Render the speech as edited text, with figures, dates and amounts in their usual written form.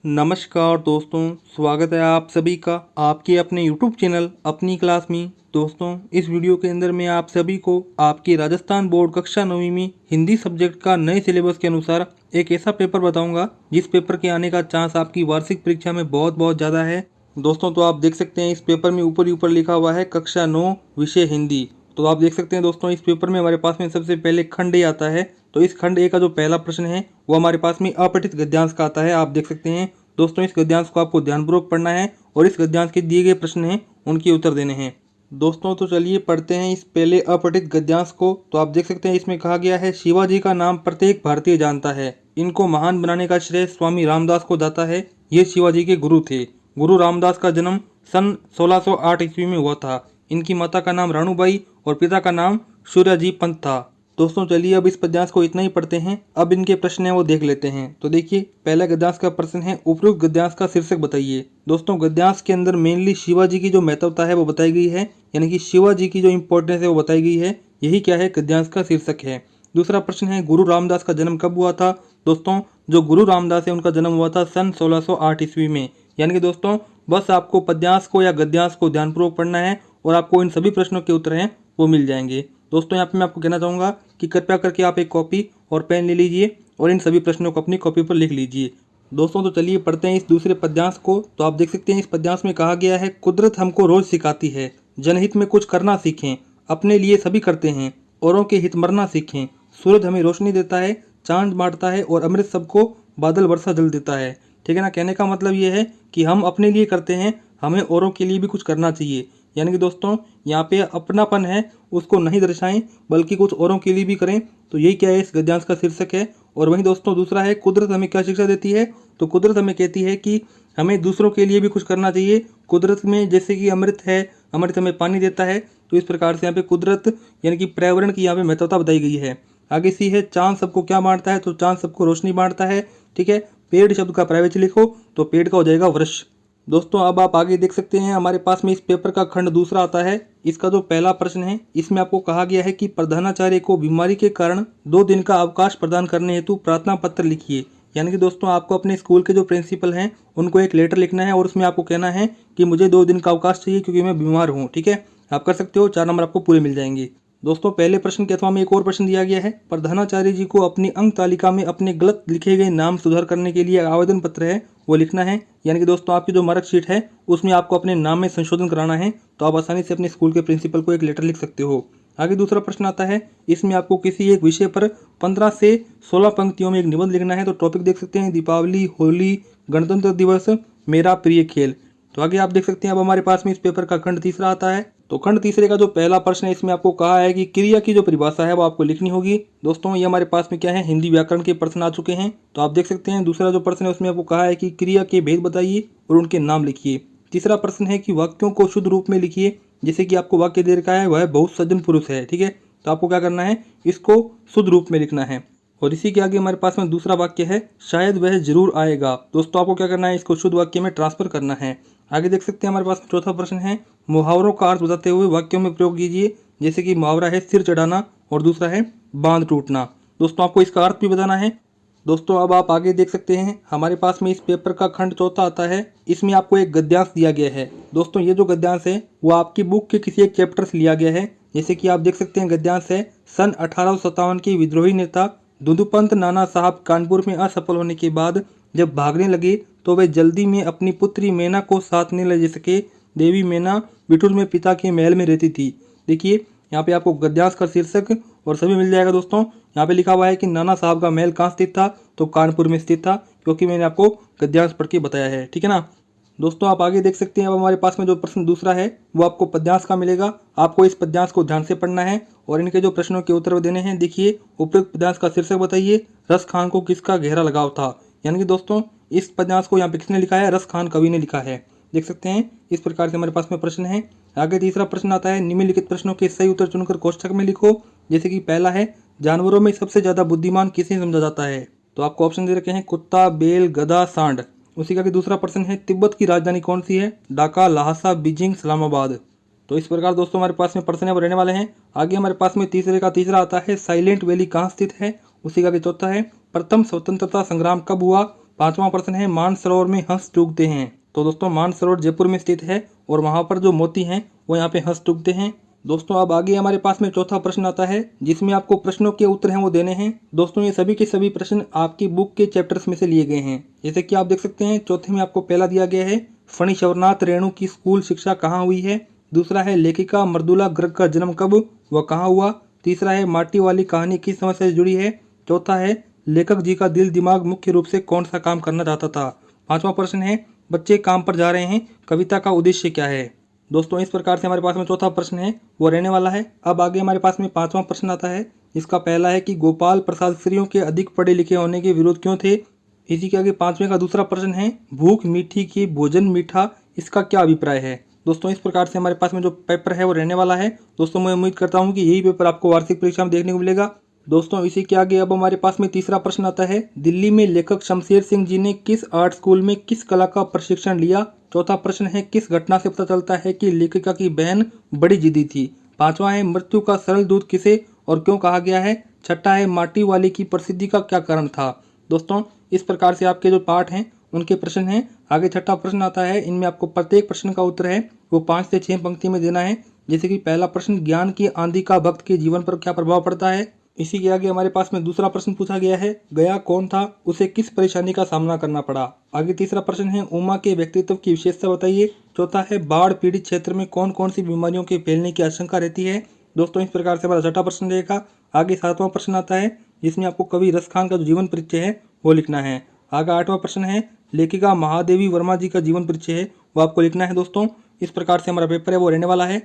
नमस्कार दोस्तों, स्वागत है आप सभी का आपके अपने YouTube चैनल अपनी क्लास में। दोस्तों, इस वीडियो के अंदर मैं आप सभी को आपकी राजस्थान बोर्ड कक्षा 9वीं में हिंदी सब्जेक्ट का नए सिलेबस के अनुसार एक ऐसा पेपर बताऊंगा जिस पेपर के आने का चांस आपकी वार्षिक परीक्षा में बहुत ज़्यादा है। दोस्तों, तो आप देख सकते हैं इस पेपर में ऊपर ही ऊपर लिखा हुआ है कक्षा 9 विषय हिंदी। तो आप देख सकते हैं दोस्तों, इस पेपर में हमारे पास में सबसे पहले खंड ए आता है। तो इस खंड ए का जो पहला प्रश्न है वो हमारे पास में अपठित गद्यांश का आता है। आप देख सकते हैं दोस्तों, इस गद्यांश को आपको ध्यानपूर्वक पढ़ना है और इस गद्यांश के दिए गए प्रश्न हैं उनके उत्तर देने हैं। दोस्तों, तो चलिए पढ़ते हैं इस पहले अपठित गद्यांश को। तो आप देख सकते हैं इसमें कहा गया है, शिवाजी का नाम प्रत्येक भारतीय जानता है, इनको महान बनाने का श्रेय स्वामी रामदास को जाता है। ये शिवाजी के गुरु थे। गुरु रामदास का जन्म सन 1608 ईस्वी में हुआ था। इनकी माता का नाम रानूबाई और पिता का नाम सूर्याजी पंत था। दोस्तों, चलिए अब इस पद्यांश को इतना ही पढ़ते हैं। अब इनके प्रश्न है वो देख लेते हैं। तो देखिए, पहला गद्यांश का प्रश्न है, उपयुक्त गद्यांश का शीर्षक बताइए। दोस्तों, गद्यांश के अंदर मेनली शिवाजी की जो महत्वता है वो बताई गई है, यानी कि शिवाजी की जो इंपॉर्टेंस है वो बताई गई है। यही क्या है, गद्यांश का शीर्षक है। दूसरा प्रश्न है, गुरु रामदास का जन्म कब हुआ था। दोस्तों, जो गुरु रामदास है उनका जन्म हुआ था सन 1608 ईस्वी में। यानी कि दोस्तों, बस आपको पद्यांश को या गद्यांश को ध्यानपूर्वक पढ़ना है और आपको इन सभी प्रश्नों के उत्तर हैं वो मिल जाएंगे। दोस्तों, यहाँ पे मैं आपको कहना चाहूँगा कि कृपया करके आप एक कॉपी और पेन ले लीजिए और इन सभी प्रश्नों को अपनी कॉपी पर लिख लीजिए। दोस्तों, तो चलिए पढ़ते हैं इस दूसरे पद्यांश को। तो आप देख सकते हैं इस पद्यांश में कहा गया है, कुदरत हमको रोज सिखाती है, जनहित में कुछ करना सीखें, अपने लिए सभी करते हैं, औरों के हित मरना सीखें। सूरज हमें रोशनी देता है, चांद बांटता है और अमृत सबको बादल वर्षा जल देता है। ठीक है ना। कहने का मतलब ये है कि हम अपने लिए करते हैं, हमें औरों के लिए भी कुछ करना चाहिए। यानी कि दोस्तों, यहाँ पे अपनापन है उसको नहीं दर्शाएं बल्कि कुछ औरों के लिए भी करें। तो यही क्या है, इस गद्यांश का शीर्षक है। और वहीं दोस्तों दूसरा है, कुदरत हमें क्या शिक्षा देती है। तो कुदरत हमें कहती है कि हमें दूसरों के लिए भी कुछ करना चाहिए। कुदरत में जैसे कि अमृत है, अमृत हमें पानी देता है, तो इस प्रकार से यहाँ पे कुदरत यानी कि पर्यावरण की यहाँ पे महत्वता बताई गई है। आगे सी है, चांद सबको क्या बांटता है। तो चांद सबको रोशनी बांटता है। ठीक है। पेड़ शब्द का पर्यायवाची लिखो तो पेड़ का हो जाएगा वृक्ष। दोस्तों, अब आप आगे देख सकते हैं हमारे पास में इस पेपर का खंड दूसरा आता है। इसका जो पहला प्रश्न है इसमें आपको कहा गया है कि प्रधानाचार्य को बीमारी के कारण 2 दिन का अवकाश प्रदान करने हेतु प्रार्थना पत्र लिखिए। यानी कि दोस्तों, आपको अपने स्कूल के जो प्रिंसिपल हैं उनको एक लेटर लिखना है और उसमें आपको कहना है कि मुझे 2 दिन का अवकाश चाहिए क्योंकि मैं बीमार हूँ। ठीक है, आप कर सकते हो, 4 नंबर आपको पूरे मिल जाएंगे। दोस्तों, पहले प्रश्न के अथवा में एक और प्रश्न दिया गया है, प्रधानाचार्य जी को अपनी अंक तालिका में अपने गलत लिखे गए नाम सुधार करने के लिए आवेदन पत्र है वो लिखना है। यानी कि दोस्तों, आपकी जो मार्कशीट है उसमें आपको अपने नाम में संशोधन कराना है। तो आप आसानी से अपने स्कूल के प्रिंसिपल को एक लेटर लिख सकते हो। आगे दूसरा प्रश्न आता है, इसमें आपको किसी एक विषय पर 15 से 16 पंक्तियों में एक निबंध लिखना है। तो टॉपिक देख सकते हैं, दीपावली, होली, गणतंत्र दिवस, मेरा प्रिय खेल। तो आगे आप देख सकते हैं अब हमारे पास में इस पेपर का खंड तीसरा आता है। तो खंड तीसरे का जो पहला प्रश्न है इसमें आपको कहा है कि क्रिया की जो परिभाषा है वो आपको लिखनी होगी। दोस्तों, ये हमारे पास में क्या है, हिंदी व्याकरण के प्रश्न आ चुके हैं। तो आप देख सकते हैं दूसरा जो प्रश्न है उसमें आपको कहा है कि क्रिया के भेद बताइए और उनके नाम लिखिए। तीसरा प्रश्न है कि वाक्यों को शुद्ध रूप में लिखिए। जैसे कि आपको वाक्य दे रखा है वह बहुत सज्जन पुरुष है। ठीक है, तो आपको क्या करना है, इसको शुद्ध रूप में लिखना है। और इसी के आगे हमारे पास में दूसरा वाक्य है, शायद वह जरूर आएगा। दोस्तों, आपको क्या करना है, इसको शुद्ध वाक्य में ट्रांसफर करना है। आगे देख सकते हैं हमारे पास चौथा प्रश्न है, मुहावरों का अर्थ बताते हुए वाक्यों में प्रयोग कीजिए। जैसे कि मुहावरा है सिर चढ़ाना और दूसरा है बांध टूटना। दोस्तों, आपको इसका अर्थ भी बताना है। दोस्तों, अब आप आगे देख सकते हैं हमारे पास में इस पेपर का खंड चौथा आता है। इसमें आपको एक गद्यांश दिया गया है। दोस्तों, ये जो गद्यांश है वो आपकी बुक के किसी एक चैप्टर से लिया गया है। जैसे कि आप देख सकते हैं गद्यांश है, सन 1857 की विद्रोही नेता दुदुपंत नाना साहब कानपुर में असफल होने के बाद जब भागने लगे तो वे जल्दी में अपनी पुत्री मैना को साथ नहीं ले सके। देवी मैना बिठूर में पिता के महल में रहती थी। देखिए, यहाँ पे आपको गद्यांश का शीर्षक और सभी मिल जाएगा। दोस्तों, यहाँ पे लिखा हुआ है कि नाना साहब का महल कहाँ स्थित था, तो कानपुर में स्थित था, क्योंकि मैंने आपको गद्यांश पढ़ के बताया है। ठीक है ना। दोस्तों, आप आगे देख सकते हैं अब हमारे पास में जो प्रश्न दूसरा है वो आपको पद्यांश का मिलेगा। आपको इस पद्यांश को ध्यान से पढ़ना है और इनके जो प्रश्नों के उत्तर देने हैं। देखिए, उपयुक्त पद्यांश का शीर्षक बताइए, रस खान को किसका गहरा लगाव था। यानी कि दोस्तों, इस पद्यांश को यहाँ पे किसने लिखा है, रस खान कवि ने लिखा है। देख सकते हैं इस प्रकार से हमारे पास में प्रश्न है। आगे तीसरा प्रश्न आता है, निम्नलिखित प्रश्नों के सही उत्तर चुनकर कोष्ठक में लिखो। जैसे कि पहला है, जानवरों में सबसे ज्यादा बुद्धिमान किसे समझा जाता है। तो आपको ऑप्शन दे रखे हैं, कुत्ता, बैल, गधा, सांड। उसी का दूसरा प्रश्न है, तिब्बत की राजधानी कौन सी है। ढाका, लहासा, बीजिंग, इस्लामाबाद। तो इस प्रकार दोस्तों हमारे पास में प्रश्न है वो रहने वाले हैं। आगे हमारे पास में तीसरे का तीसरा आता है, साइलेंट वैली कहाँ स्थित है। उसी का चौथा है, प्रथम स्वतंत्रता संग्राम कब हुआ। पांचवा प्रश्न है मानसरोवर में हंस डूबते हैं। तो दोस्तों मानसरोवर जयपुर में स्थित है और वहाँ पर जो मोती हैं वो यहाँ पे हंस डूबते हैं। दोस्तों अब आगे हमारे पास में चौथा प्रश्न आता है जिसमें आपको प्रश्नों के उत्तर हैं वो देने हैं। दोस्तों ये सभी के सभी प्रश्न आपकी बुक के चैप्टर्स में से लिए गए हैं। जैसे कि आप देख सकते हैं चौथे में आपको पहला दिया गया है फणीश्वरनाथ रेणु की स्कूल शिक्षा कहाँ हुई है। दूसरा है लेखिका मृदुला गर्ग का जन्म कब व कहाँ हुआ। तीसरा है माटी वाली कहानी किस समस्या से जुड़ी है। चौथा है लेखक जी का दिल दिमाग मुख्य रूप से कौन सा काम करना चाहता था। पांचवा प्रश्न है बच्चे काम पर जा रहे हैं, कविता का उद्देश्य क्या है। दोस्तों इस प्रकार से हमारे पास में चौथा प्रश्न है वो रहने वाला है। अब आगे हमारे पास में पांचवा प्रश्न आता है। इसका पहला है कि गोपाल प्रसाद स्त्रियों के अधिक पढ़े लिखे होने के विरोध क्यों थे। इसी के आगे पांचवें का दूसरा प्रश्न है भूख मीठी की भोजन मीठा, इसका क्या अभिप्राय है। दोस्तों इस प्रकार से हमारे पास में जो पेपर है वो रहने वाला है। दोस्तों मैं उम्मीद करता हूँ कि यही पेपर आपको वार्षिक परीक्षा में देखने को मिलेगा। दोस्तों इसी के आगे अब हमारे पास में तीसरा प्रश्न आता है दिल्ली में लेखक शमशेर सिंह जी ने किस आर्ट स्कूल में किस कला का प्रशिक्षण लिया। चौथा प्रश्न है किस घटना से पता चलता है कि लेखिका की बहन बड़ी जिद्दी थी। पांचवा है मृत्यु का सरल दूत किसे और क्यों कहा गया है। छठा है माटी वाली की प्रसिद्धि का क्या कारण था। दोस्तों इस प्रकार से आपके जो पाठ हैं उनके प्रश्न हैं। आगे छठा प्रश्न आता है, इनमें आपको प्रत्येक प्रश्न का उत्तर है वो 5 से 6 पंक्ति में देना है। जैसे कि पहला प्रश्न ज्ञान की आंधी का भक्त के जीवन पर क्या प्रभाव पड़ता है। इसी के आगे हमारे पास में दूसरा प्रश्न पूछा गया है गया कौन था, उसे किस परेशानी का सामना करना पड़ा। आगे तीसरा प्रश्न है उमा के व्यक्तित्व की विशेषता बताइए। चौथा है बाढ़ पीड़ित क्षेत्र में कौन कौन सी बीमारियों के फैलने की आशंका रहती है। दोस्तों इस प्रकार से हमारा छठा प्रश्न रहेगा। आगे सातवां प्रश्न आता है जिसमें आपको कवि रस खान का जो जीवन परिचय है वो लिखना है। आगे आठवां प्रश्न है लेखिका महादेवी वर्मा जी का जीवन परिचय है वो आपको लिखना है। दोस्तों इस प्रकार से हमारा पेपर है वो रहने वाला है।